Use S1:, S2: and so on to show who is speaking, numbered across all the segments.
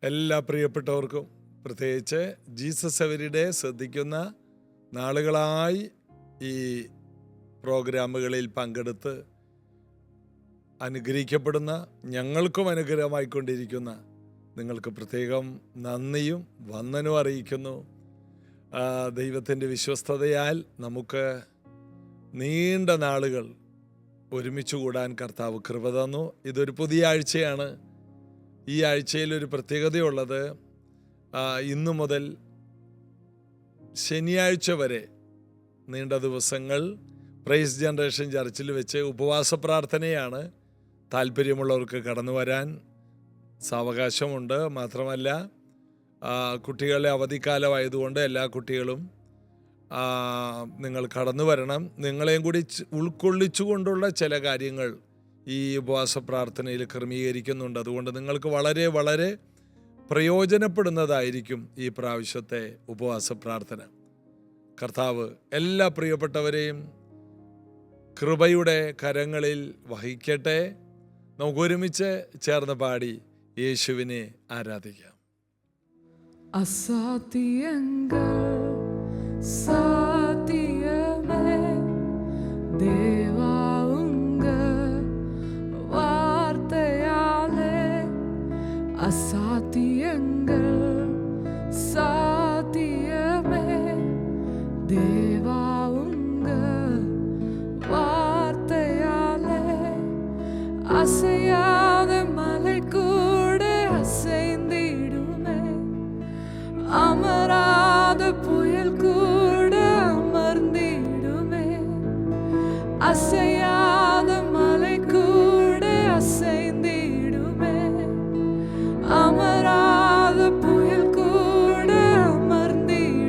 S1: എല്ലാ പ്രിയപ്പെട്ടവർക്കും, പ്രത്യേകിച്ച് ജീസസ് എവരിഡേ ശ്രദ്ധിക്കുന്ന നാളുകളായി ഈ പ്രോഗ്രാമുകളിൽ പങ്കെടുത്ത് അനുഗ്രഹിക്കപ്പെടുന്ന, ഞങ്ങൾക്കും അനുഗ്രഹമായിക്കൊണ്ടിരിക്കുന്ന നിങ്ങൾക്ക് പ്രത്യേകം നന്ദിയും വന്ദനവും അറിയിക്കുന്നു. ദൈവത്തിൻ്റെ വിശ്വസ്തതയാൽ നമുക്ക് നീണ്ട നാളുകൾ ഒരുമിച്ച് കൂടാൻ കർത്താവ് കൃപ തന്നു. ഇതൊരു പുതിയ ആഴ്ചയാണ്. ഈ ആഴ്ചയിൽ ഒരു പ്രത്യേകതയുള്ളത്, ഇന്നു മുതൽ ശനിയാഴ്ച വരെ നീണ്ട ദിവസങ്ങൾ പ്രൈസ് ജനറേഷൻ ചർച്ചിൽ വെച്ച് ഉപവാസ പ്രാർത്ഥനയാണ്. താല്പര്യമുള്ളവർക്ക് കടന്നു വരാൻ സാവകാശമുണ്ട്. മാത്രമല്ല, കുട്ടികളുടെ അവധിക്കാലമായതുകൊണ്ട് എല്ലാ കുട്ടികളും നിങ്ങൾ കടന്നു വരണം. നിങ്ങളെയും കൂടി ഉൾക്കൊള്ളിച്ചുകൊണ്ടുള്ള ചില കാര്യങ്ങൾ ഈ ഉപവാസ പ്രാർത്ഥനയിൽ ക്രമീകരിക്കുന്നുണ്ട്. അതുകൊണ്ട് നിങ്ങൾക്ക് വളരെ വളരെ പ്രയോജനപ്പെടുന്നതായിരിക്കും ഈ പ്രാവശ്യത്തെ ഉപവാസ പ്രാർത്ഥന. കർത്താവ് എല്ലാ പ്രിയപ്പെട്ടവരെയും കൃപയുടെ കരങ്ങളിൽ വഹിക്കട്ടെ. നമുക്കൊരുമിച്ച് ചേർന്ന് പാടി യേശുവിനെ ആരാധിക്കാം.
S2: അസാധ്യങ്ങൾ സാധ്യമേ ദേവാ ഉങ്ക വാർത്തയാലേ, അസാധ്യങ്ങൾ സാധ്യമേ ദേവാ ഉങ്ക വാർത്തയാലേ, அசையாத மலை கூட அசைந்திடுமே, அமராத புயல் கூட அமர்ந்திடுமே, அசையாத மலை கூட அசைந்திடுமே, அமராத புயல் கூட அமர்ந்திடுமே,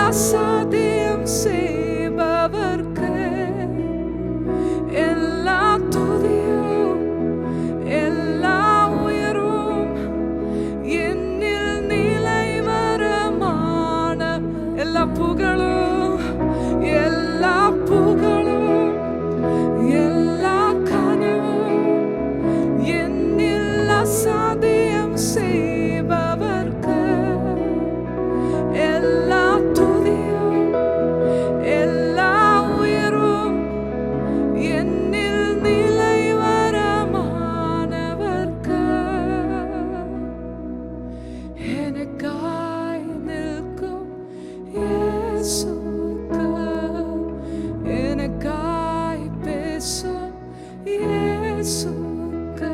S2: அசாத்தியம் செய்பவர்க்கு எல்லா துதியும் எல்லா உயரும் என்னில் நிலைவரமான எல்லா புகழும் எல்லா புகழும் எல்லா கனவும் என்னில் அசாத்தியம் செய்பவர்க்கு எல்லா துதியும் எல்லா உயரும் என்னில் நிலைவரமானவர்க்கு எனக்காய் நிற்கும் இயேசுவுக்கு எனக்காய் பேசும் இயேசுவுக்கு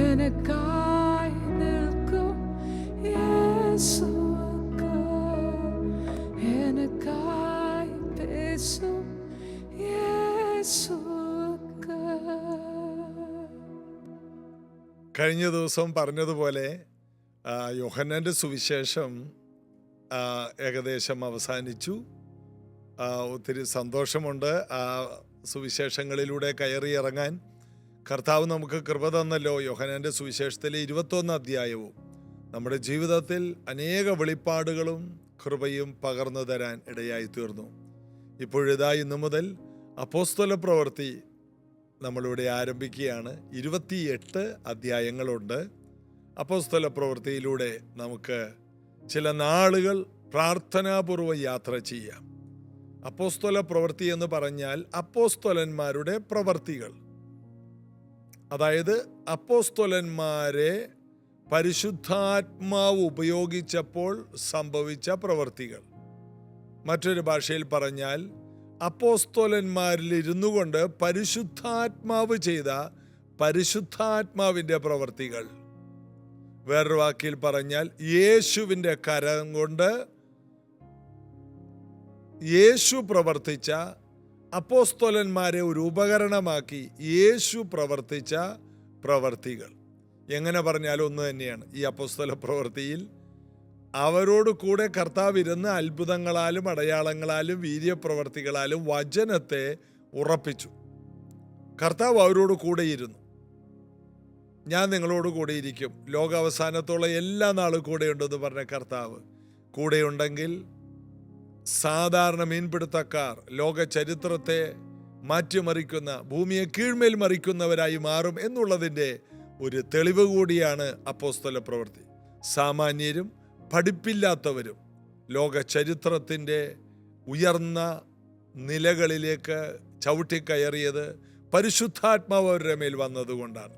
S2: எனக்காய் நிற்கும் இயேசுவுக்கு எனக்காய் பேசும் இயேசுவுக்கு.
S1: കഴിഞ്ഞ ദിവസം പറഞ്ഞതുപോലെ യോഹന്നാൻ്റെ സുവിശേഷം ഏകദേശം അവസാനിച്ചു. ഒത്തിരി സന്തോഷമുണ്ട് ആ സുവിശേഷങ്ങളിലൂടെ കയറി ഇറങ്ങാൻ കർത്താവ് നമുക്ക് കൃപ തന്നല്ലോ. യോഹന്നാൻ്റെ സുവിശേഷത്തിലെ 21 അധ്യായവും നമ്മുടെ ജീവിതത്തിൽ അനേക വെളിപ്പാടുകളും കൃപയും പകർന്നു തരാൻ ഇടയായി തീർന്നു. ഇപ്പോഴിതാ ഇന്നു മുതൽ അപ്പോസ്തല പ്രവൃത്തി നമ്മളിവിടെ ആരംഭിക്കുകയാണ്. 28 അധ്യായങ്ങളുണ്ട്. അപ്പോസ്തല പ്രവൃത്തിയിലൂടെ നമുക്ക് ചില നാളുകൾ പ്രാർത്ഥനാപൂർവ്വം യാത്ര ചെയ്യാം. അപ്പോസ്തല പ്രവൃത്തി എന്ന് പറഞ്ഞാൽ അപ്പോസ്തലന്മാരുടെ പ്രവർത്തികൾ, അതായത് അപ്പോസ്തലന്മാരെ പരിശുദ്ധാത്മാവ് ഉപയോഗിച്ചപ്പോൾ സംഭവിച്ച പ്രവർത്തികൾ. മറ്റൊരു ഭാഷയിൽ പറഞ്ഞാൽ അപ്പോസ്തലന്മാരിൽ ഇരുന്നു കൊണ്ട് പരിശുദ്ധാത്മാവ് ചെയ്ത പരിശുദ്ധാത്മാവിൻ്റെ പ്രവർത്തികൾ. വേറൊരു വാക്കിൽ പറഞ്ഞാൽ യേശുവിൻ്റെ കരം കൊണ്ട് യേശു പ്രവർത്തിച്ച, അപ്പോസ്തലന്മാരെ ഒരു ഉപകരണമാക്കി യേശു പ്രവർത്തിച്ച പ്രവർത്തികൾ. എങ്ങനെ പറഞ്ഞാലും ഒന്ന് തന്നെയാണ്. ഈ അപ്പോസ്തല പ്രവൃത്തിയിൽ അവരോട് കൂടെ കർത്താവ് ഇരുന്ന് അത്ഭുതങ്ങളാലും അടയാളങ്ങളാലും വീര്യപ്രവർത്തികളാലും വചനത്തെ ഉറപ്പിച്ചു. കർത്താവ് അവരോട് കൂടെ ഇരുന്നു. ഞാൻ നിങ്ങളോട് കൂടെ ഇരിക്കും, ലോകാവസാനത്തോളം എല്ലാ നാളും കൂടെയുണ്ടെന്ന് പറഞ്ഞ കർത്താവ് കൂടെയുണ്ടെങ്കിൽ സാധാരണ മീൻപിടുത്തക്കാർ ലോക ചരിത്രത്തെ മാറ്റിമറിക്കുന്ന, ഭൂമിയെ കീഴ്മേൽ മറിക്കുന്നവരായി മാറും എന്നുള്ളതിൻ്റെ ഒരു തെളിവ് കൂടിയാണ് അപ്പോസ്തല പ്രവൃത്തി. സാമാന്യരും പഠിപ്പില്ലാത്തവരും ലോക ചരിത്രത്തിൻ്റെ ഉയർന്ന നിലകളിലേക്ക് ചവിട്ടിക്കയറിയത് പരിശുദ്ധാത്മാവ് അവരുടെ മേൽ വന്നതുകൊണ്ടാണ്.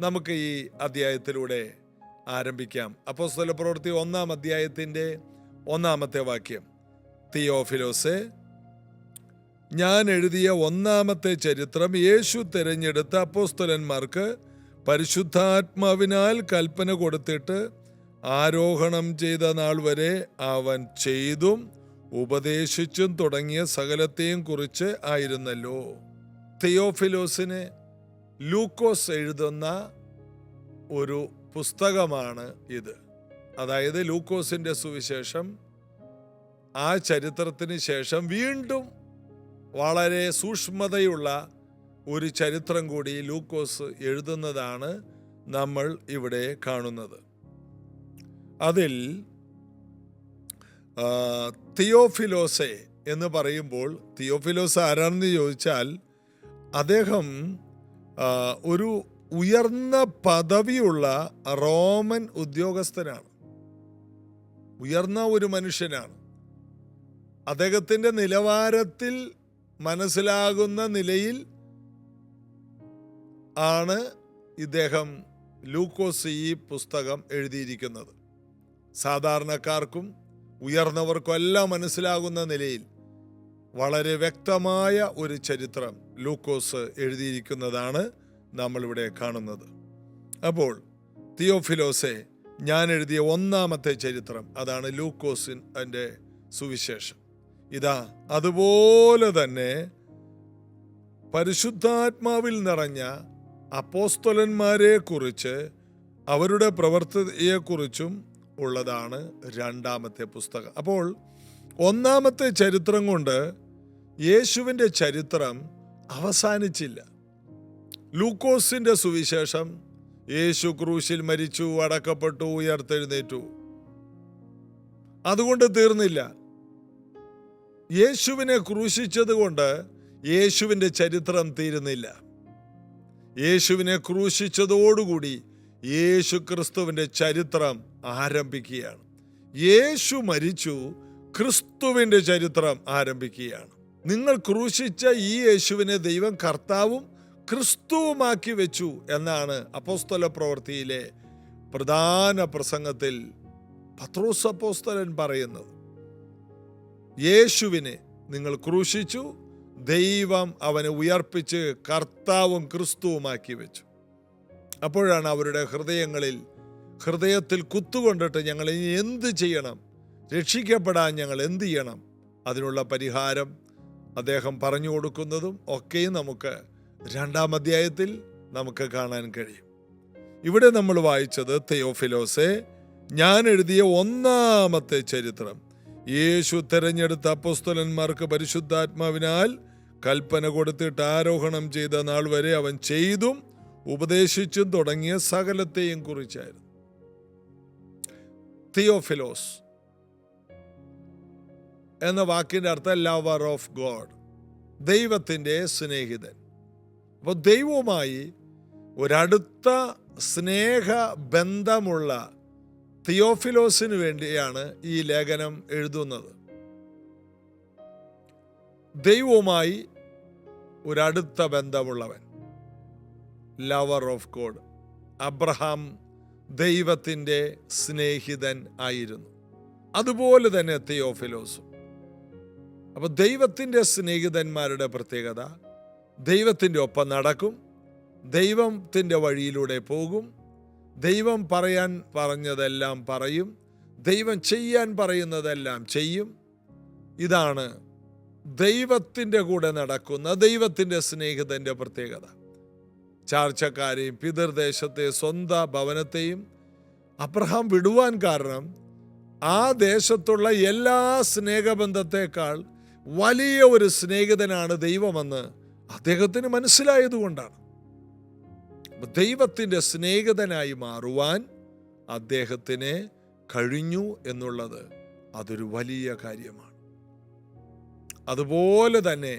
S1: നമുക്ക് ഈ അധ്യായത്തിലൂടെ ആരംഭിക്കാം. അപ്പോസ്തല പ്രവൃത്തി 1-ാം അധ്യായത്തിൻ്റെ 1-ാമത്തെ വാക്യം. തിയോഫിലോസേ, ഞാൻ എഴുതിയ 1-ാമത്തെ ചരിത്രം യേശു തിരഞ്ഞെടുത്ത അപ്പോസ്തലന്മാർക്ക് പരിശുദ്ധാത്മാവിനാൽ കൽപ്പന കൊടുത്തിട്ട് ആരോഹണം ചെയ്ത നാൾ വരെ അവൻ ചെയ്തും ഉപദേശിച്ചും തുടങ്ങിയ സകലത്തെയും കുറിച്ച് ആയിരുന്നല്ലോ. തിയോഫിലോസിന് ലൂക്കോസ് എഴുതുന്ന ഒരു പുസ്തകമാണ് ഇത്. അതായത് ലൂക്കോസിൻ്റെ സുവിശേഷം ആ ചരിത്രത്തിന് ശേഷം വീണ്ടും വളരെ സൂക്ഷ്മതയുള്ള ഒരു ചരിത്രം കൂടി ലൂക്കോസ് എഴുതുന്നതാണ് നമ്മൾ ഇവിടെ കാണുന്നത്. അതിൽ തിയോഫിലോസെ എന്ന് പറയുമ്പോൾ തിയോഫിലോസ് ആരാണെന്ന് ചോദിച്ചാൽ അദ്ദേഹം ഒരു ഉയർന്ന പദവിയുള്ള റോമൻ ഉദ്യോഗസ്ഥനാണ്. ഉയർന്ന ഒരു മനുഷ്യനാണ്. അദ്ദേഹത്തിൻ്റെ നിലവാരത്തിൽ മനസ്സിലാകുന്ന നിലയിൽ ആണ് ഇദ്ദേഹം ലൂക്കോസ് ഈ പുസ്തകം എഴുതിയിരിക്കുന്നത്. സാധാരണക്കാർക്കും ഉയർന്നവർക്കും എല്ലാം മനസ്സിലാകുന്ന നിലയിൽ വളരെ വ്യക്തമായ ഒരു ചരിത്രം ലൂക്കോസ് എഴുതിയിരിക്കുന്നതാണ് നമ്മളിവിടെ കാണുന്നത്. അപ്പോൾ തിയോഫിലോസെ, ഞാൻ എഴുതിയ 1-ാമത്തെ ചരിത്രം, അതാണ് ലൂക്കോസിൻ്റെ സുവിശേഷം. ഇതാ അതുപോലെ തന്നെ പരിശുദ്ധാത്മാവിൽ നിറഞ്ഞ അപ്പോസ്തലന്മാരെ കുറിച്ച് അവരുടെ പ്രവൃത്തിയെക്കുറിച്ചും ഉള്ളതാണ് 2-ാമത്തെ പുസ്തകം. അപ്പോൾ ഒന്നാമത്തെ ചരിത്രം കൊണ്ട് യേശുവിൻ്റെ ചരിത്രം അവസാനിച്ചില്ല. ലൂക്കോസിൻ്റെ സുവിശേഷം യേശു ക്രൂശിൽ മരിച്ചു, അടക്കപ്പെട്ടു, ഉയർത്തെഴുന്നേറ്റു, അതുകൊണ്ട് തീർന്നില്ല. യേശുവിനെ ക്രൂശിച്ചത് കൊണ്ട് യേശുവിൻ്റെ ചരിത്രം തീരുന്നില്ല. യേശുവിനെ ക്രൂശിച്ചതോടുകൂടി യേശു ക്രിസ്തുവിൻ്റെ ചരിത്രം ആരംഭിക്കുകയാണ്. യേശു മരിച്ചു, ക്രിസ്തുവിൻ്റെ ചരിത്രം ആരംഭിക്കുകയാണ്. നിങ്ങൾ ക്രൂശിച്ച ഈ യേശുവിനെ ദൈവം കർത്താവും ക്രിസ്തുവുമാക്കി വെച്ചു എന്നാണ് അപ്പോസ്തല പ്രവൃത്തിയിലെ പ്രധാന പ്രസംഗത്തിൽ പത്രോസ് അപ്പോസ്തലൻ പറയുന്നത്. യേശുവിനെ നിങ്ങൾ ക്രൂശിച്ചു, ദൈവം അവനെ ഉയർപ്പിച്ച് കർത്താവും ക്രിസ്തുവുമാക്കി വെച്ചു. അപ്പോഴാണ് അവരുടെ ഹൃദയത്തിൽ കുത്തുകൊണ്ടിട്ട് ഞങ്ങൾ ഇനി എന്ത് ചെയ്യണം, രക്ഷിക്കപ്പെടാൻ ഞങ്ങൾ എന്ത് ചെയ്യണം, അതിനുള്ള പരിഹാരം അദ്ദേഹം പറഞ്ഞു കൊടുക്കുന്നതും ഒക്കെയും നമുക്ക് 2-ാം അധ്യായത്തിൽ നമുക്ക് കാണാൻ കഴിയും. ഇവിടെ നമ്മൾ വായിച്ചത്, തെയോഫിലോസേ, ഞാൻ എഴുതിയ ഒന്നാമത്തെ ചരിത്രം യേശു തെരഞ്ഞെടുത്ത അപ്പോസ്തലന്മാർക്ക് പരിശുദ്ധാത്മാവിനാൽ കൽപ്പന കൊടുത്തിട്ട് ആരോഹണം ചെയ്ത നാൾ വരെ അവൻ ചെയ്തും ഉപദേശിച്ചും തുടങ്ങിയ സകലത്തെയും കുറിച്ചായിരുന്നു. തിയോഫിലോസ് എന്ന വാക്കിൻ്റെ അർത്ഥം ലവർ ഓഫ് ഗോഡ്, ദൈവത്തിൻ്റെ സ്നേഹിതൻ. അപ്പോൾ ദൈവവുമായി ഒരടുത്ത സ്നേഹ ബന്ധമുള്ള തിയോഫിലോസിന് വേണ്ടിയാണ് ഈ ലേഖനം എഴുതുന്നത്. ദൈവവുമായി ഒരടുത്ത ബന്ധമുള്ളവൻ, ലവർ ഓഫ് ഗോഡ്. അബ്രഹാം ദൈവത്തിൻ്റെ സ്നേഹിതൻ ആയിരുന്നു, അതുപോലെ തന്നെ തിയോഫിലോസും. അപ്പോൾ ദൈവത്തിൻ്റെ സ്നേഹിതന്മാരുടെ പ്രത്യേകത, ദൈവത്തിൻ്റെ ഒപ്പം നടക്കും, ദൈവത്തിൻ്റെ വഴിയിലൂടെ പോകും, ദൈവം പറയാൻ പറഞ്ഞതെല്ലാം പറയും, ദൈവം ചെയ്യാൻ പറയുന്നതെല്ലാം ചെയ്യും. ഇതാണ് ദൈവത്തിൻ്റെ കൂടെ നടക്കുന്ന ദൈവത്തിൻ്റെ സ്നേഹിതൻ്റെ പ്രത്യേകത. ചാർച്ചക്കാരെയും പിതൃദേശത്തെ സ്വന്തം ഭവനത്തെയും അബ്രഹാം വിടുവാൻ കാരണം ആ ദേശത്തുള്ള എല്ലാ സ്നേഹബന്ധത്തെക്കാൾ വലിയ ഒരു സ്നേഹിതനാണ് ദൈവമെന്ന് അദ്ദേഹത്തിന് മനസ്സിലായതുകൊണ്ടാണ്. ദൈവത്തിൻ്റെ സ്നേഹിതനായി മാറുവാൻ അദ്ദേഹത്തിന് കഴിഞ്ഞു എന്നുള്ളത് അതൊരു വലിയ കാര്യമാണ്. അതുപോലെ തന്നെ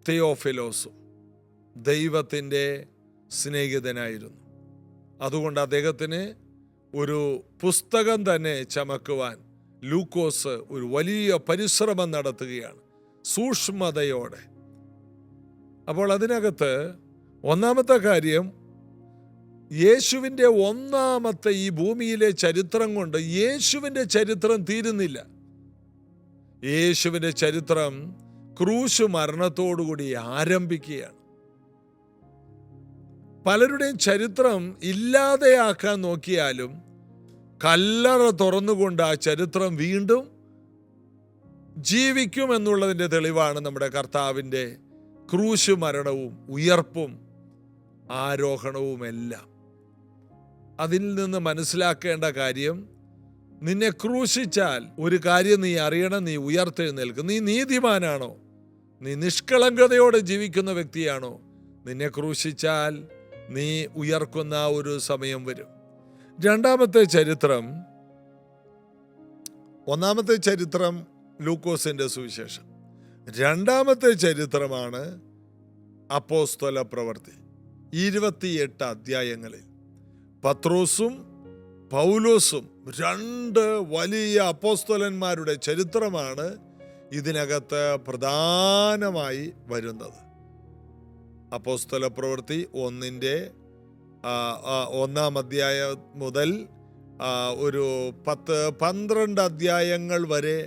S1: തിയോഫിലോസും ദൈവത്തിൻ്റെ സ്നേഹിതനായിരുന്നു. അതുകൊണ്ട് അദ്ദേഹത്തിന് ഒരു പുസ്തകം തന്നെ ചമക്കുവാൻ ലൂക്കോസ് ഒരു വലിയ പരിശ്രമം നടത്തുകയാണ്, സൂക്ഷ്മതയോടെ. അപ്പോൾ അതിനകത്ത് ഒന്നാമത്തെ കാര്യം, യേശുവിൻ്റെ ഒന്നാമത്തെ ഈ ഭൂമിയിലെ ചരിത്രം കൊണ്ട് യേശുവിൻ്റെ ചരിത്രം തീരുന്നില്ല. യേശുവിൻ്റെ ചരിത്രം ക്രൂശ് മരണത്തോടുകൂടി ആരംഭിക്കുകയാണ്. പലരുടെയും ചരിത്രം ഇല്ലാതെയാക്കാൻ നോക്കിയാലും കല്ലറ തുറന്നുകൊണ്ട് ആ ചരിത്രം വീണ്ടും ജീവിക്കുമെന്നുള്ളതിൻ്റെ തെളിവാണ് നമ്മുടെ കർത്താവിൻ്റെ ക്രൂശ് മരണവും ഉയർപ്പും ആരോഹണവുമെല്ലാം. അതിൽ നിന്ന് മനസ്സിലാക്കേണ്ട കാര്യം, നിന്നെ ക്രൂശിച്ചാൽ ഒരു കാര്യം നീ അറിയണം, നീ ഉയർത്തെഴുന്നേൽക്കും. നീ നീതിമാനാണോ, നീ നിഷ്കളങ്കതയോടെ ജീവിക്കുന്ന വ്യക്തിയാണോ, നിന്നെ ക്രൂശിച്ചാൽ നീ ഉയർക്കുന്ന ഒരു സമയം വരും. ഒന്നാമത്തെ ചരിത്രം ലൂക്കോസിന്റെ സുവിശേഷം, രണ്ടാമത്തെ ചരിത്രമാണ് അപ്പോസ്തല പ്രവൃത്തി. 28 അധ്യായങ്ങളിൽ പത്രോസും പൗലോസും 2 വലിയ അപ്പോസ്തലന്മാരുടെ ചരിത്രമാണ് ഇതിനകത്ത് പ്രധാനമായി വരുന്നത്. അപ്പോസ്തല പ്രവൃത്തി 1-ാം അധ്യായം മുതൽ ഒരു 10-12 അധ്യായങ്ങൾ വരെ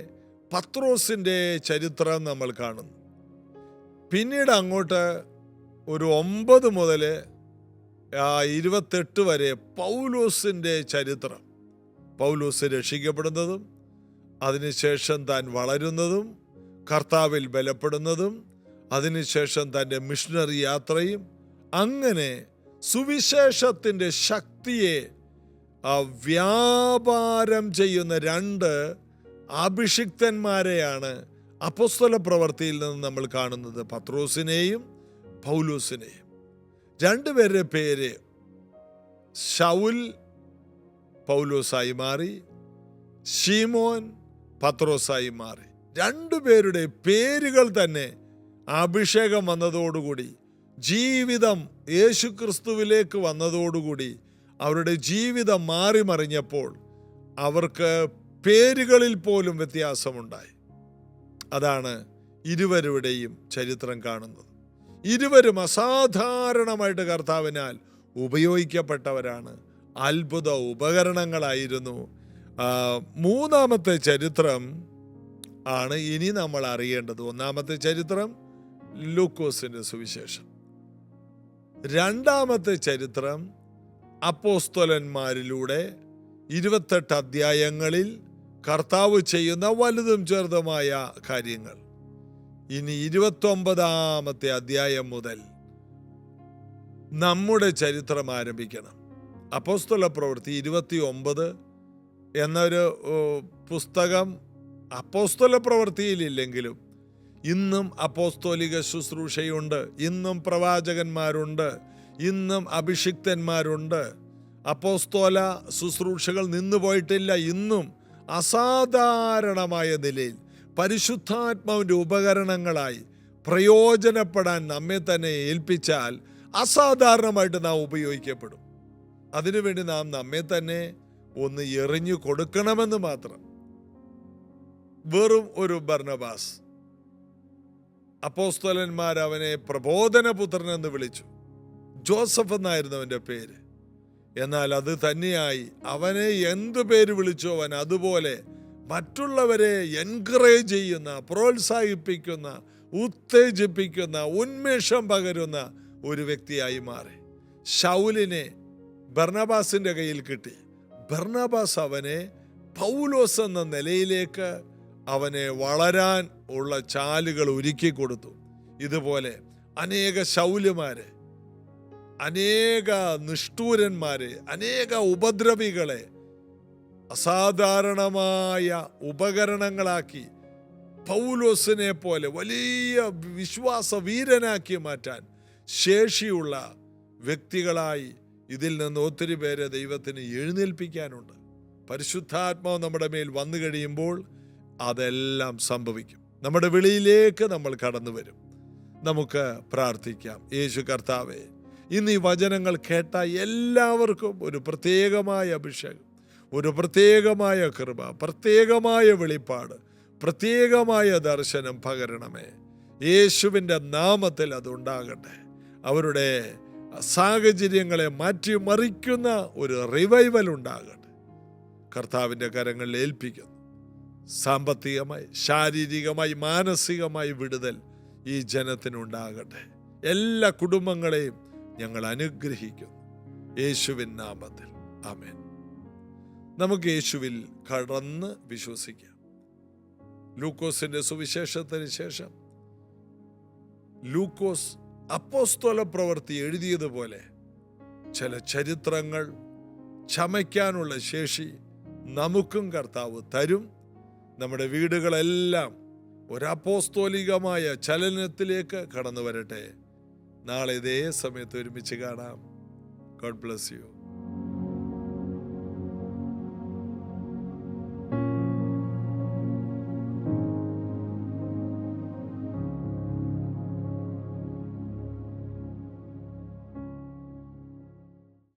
S1: പത്രോസിൻ്റെ ചരിത്രം നമ്മൾ കാണുന്നു. പിന്നീട് അങ്ങോട്ട് ഒരു 9 മുതൽ 28 വരെ പൗലോസിൻ്റെ ചരിത്രം. പൗലോസ് രക്ഷിക്കപ്പെടുന്നതും അതിനുശേഷം താൻ വളരുന്നതും കർത്താവിൽ ബലപ്പെടുന്നതും അതിനുശേഷം തൻ്റെ മിഷണറി യാത്രയും, അങ്ങനെ സുവിശേഷത്തിൻ്റെ ശക്തിയെ വ്യാപാരം ചെയ്യുന്ന 2 അഭിഷിക്തന്മാരെയാണ് അപ്പോസ്തല പ്രവൃത്തിയിൽ നിന്ന് നമ്മൾ കാണുന്നത്. പത്രോസിനെയും പൗലോസിനെയും. രണ്ടുപേരുടെ പേര് ശൗൽ പൗലോസായി മാറി, ശീമോൻ പത്രോസായി മാറി. രണ്ടുപേരുടെ പേരുകൾ തന്നെ അഭിഷേകം വന്നതോടുകൂടി, ജീവിതം യേശുക്രിസ്തുവിലേക്ക് വന്നതോടുകൂടി അവരുടെ ജീവിതം മാറി മറിഞ്ഞപ്പോൾ അവർക്ക് പേരുകളിൽ പോലും വ്യത്യാസമുണ്ടായി. അതാണ് ഇരുവരുടെയും ചരിത്രം കാണുന്നത്. ഇരുവരും അസാധാരണമായിട്ട് കർത്താവിനാൽ ഉപയോഗിക്കപ്പെട്ടവരാണ്. അത്ഭുത ഉപകരണങ്ങളായിരുന്നു. മൂന്നാമത്തെ ചരിത്രം ആണ് ഇനി നമ്മൾ അറിയേണ്ടത്. ഒന്നാമത്തെ ചരിത്രം ലൂക്കോസിന്റെ സുവിശേഷം. രണ്ടാമത്തെ ചരിത്രം അപ്പോസ്തലന്മാരിലൂടെ 28 അധ്യായങ്ങളിൽ കർത്താവ് ചെയ്യുന്ന വലുതും ചെറുതുമായ കാര്യങ്ങൾ. ഇനി 29ാമത്തെ അധ്യായം മുതൽ നമ്മുടെ ചരിത്രം ആരംഭിക്കണം. അപ്പോസ്തല പ്രവൃത്തി 29 എന്നൊരു പുസ്തകം അപ്പോസ്തല പ്രവൃത്തിയിലില്ലെങ്കിലും ഇന്നും അപ്പോസ്തോലിക ശുശ്രൂഷയുണ്ട്, ഇന്നും പ്രവാചകന്മാരുണ്ട്, ഇന്നും അഭിഷിക്തന്മാരുണ്ട്. അപ്പോസ്തോല ശുശ്രൂഷകൾ നിന്നു പോയിട്ടില്ല. ഇന്നും അസാധാരണമായ നിലയിൽ പരിശുദ്ധാത്മാവിൻ്റെ ഉപകരണങ്ങളായി പ്രയോജനപ്പെടാൻ നമ്മെ തന്നെ ഏൽപ്പിച്ചാൽ അസാധാരണമായിട്ട് നാം ഉപയോഗിക്കപ്പെടും. അതിനുവേണ്ടി നാം നമ്മെ തന്നെ ഒന്ന് എറിഞ്ഞു കൊടുക്കണമെന്ന് മാത്രം. വെറും ഒരു ബർന്നബാസ്, അപ്പോസ്തലന്മാർ അവനെ പ്രബോധനപുത്രൻ എന്ന് വിളിച്ചു. ജോസഫ് എന്നായിരുന്നു അവൻ്റെ പേര്. എന്നാൽ അത് തന്നെയായി അവനെ എന്ത് പേര് വിളിച്ചോ അവൻ അതുപോലെ മറ്റുള്ളവരെ എൻകറേജ് ചെയ്യുന്ന, പ്രോത്സാഹിപ്പിക്കുന്ന, ഉത്തേജിപ്പിക്കുന്ന, ഉന്മേഷം പകരുന്ന ഒരു വ്യക്തിയായി മാറി. ശൗലിനെ ബർന്നബാസിന്റെ കയ്യിൽ കിട്ടി. ബർന്നബാസ് അവനെ പൗലോസ് എന്ന നിലയിലേക്ക് അവനെ വളരാൻ ഉള്ള ചാലുകൾ ഒരുക്കി കൊടുത്തു. ഇതുപോലെ അനേക ശൗലുമാരെ, അനേക നിഷ്ഠൂരന്മാരെ, അനേക ഉപദ്രവികളെ അസാധാരണമായ ഉപകരണങ്ങളാക്കി പൗലോസിനെ പോലെ വലിയ വിശ്വാസ വീരനാക്കി മാറ്റാൻ ശേഷിയുള്ള വ്യക്തികളായി ഇതിൽ നിന്ന് ഒത്തിരി പേരെ ദൈവത്തിന് എഴുന്നേൽപ്പിക്കാനുണ്ട്. പരിശുദ്ധാത്മാവ് നമ്മുടെ മേൽ വന്നു കഴിയുമ്പോൾ അതെല്ലാം സംഭവിക്കും. നമ്മുടെ വിളിയിലേക്ക് നമ്മൾ കടന്നു വരും. നമുക്ക് പ്രാർത്ഥിക്കാം. യേശു കർത്താവേ, ഇന്ന് ഈ വചനങ്ങൾ കേട്ട എല്ലാവർക്കും ഒരു പ്രത്യേകമായ അഭിഷേകം, ഒരു പ്രത്യേകമായ കൃപ, പ്രത്യേകമായ വെളിപ്പാട്, പ്രത്യേകമായ ദർശനം പകരണമേ. യേശുവിൻ്റെ നാമത്തിൽ അതുണ്ടാകട്ടെ. അവരുടെ സാഹചര്യങ്ങളെ മാറ്റിമറിക്കുന്ന ഒരു റിവൈവൽ ഉണ്ടാകട്ടെ. കർത്താവിൻ്റെ കരങ്ങളിൽ ഏൽപ്പിക്കുന്നു. സാമ്പത്തികമായി, ശാരീരികമായി, മാനസികമായി വിടുതൽ ഈ ജനത്തിനുണ്ടാകട്ടെ. എല്ലാ കുടുംബങ്ങളെയും ഞങ്ങൾ അനുഗ്രഹിക്കുന്നു യേശുവിൻ നാമത്തിൽ. ആമേൻ. നമുക്ക് യേശുവിൽ കടന്ന് വിശ്വസിക്കാം. ലൂക്കോസിന്റെ സുവിശേഷത്തിന് ശേഷം ലൂക്കോസ് അപ്പോസ്തല പ്രവൃത്തി എഴുതിയതുപോലെ ചില ചരിത്രങ്ങൾ ചമയ്ക്കാനുള്ള ശേഷി നമുക്കും കർത്താവ് തരും. നമ്മുടെ വീടുകളെല്ലാം ഒരു അപ്പോസ്തോലികമായ ചലനത്തിലേക്ക് കടന്നു വരട്ടെ. നാളെ ഇതേ സമയത്ത് ഒരുമിച്ച് കാണാം. God bless you.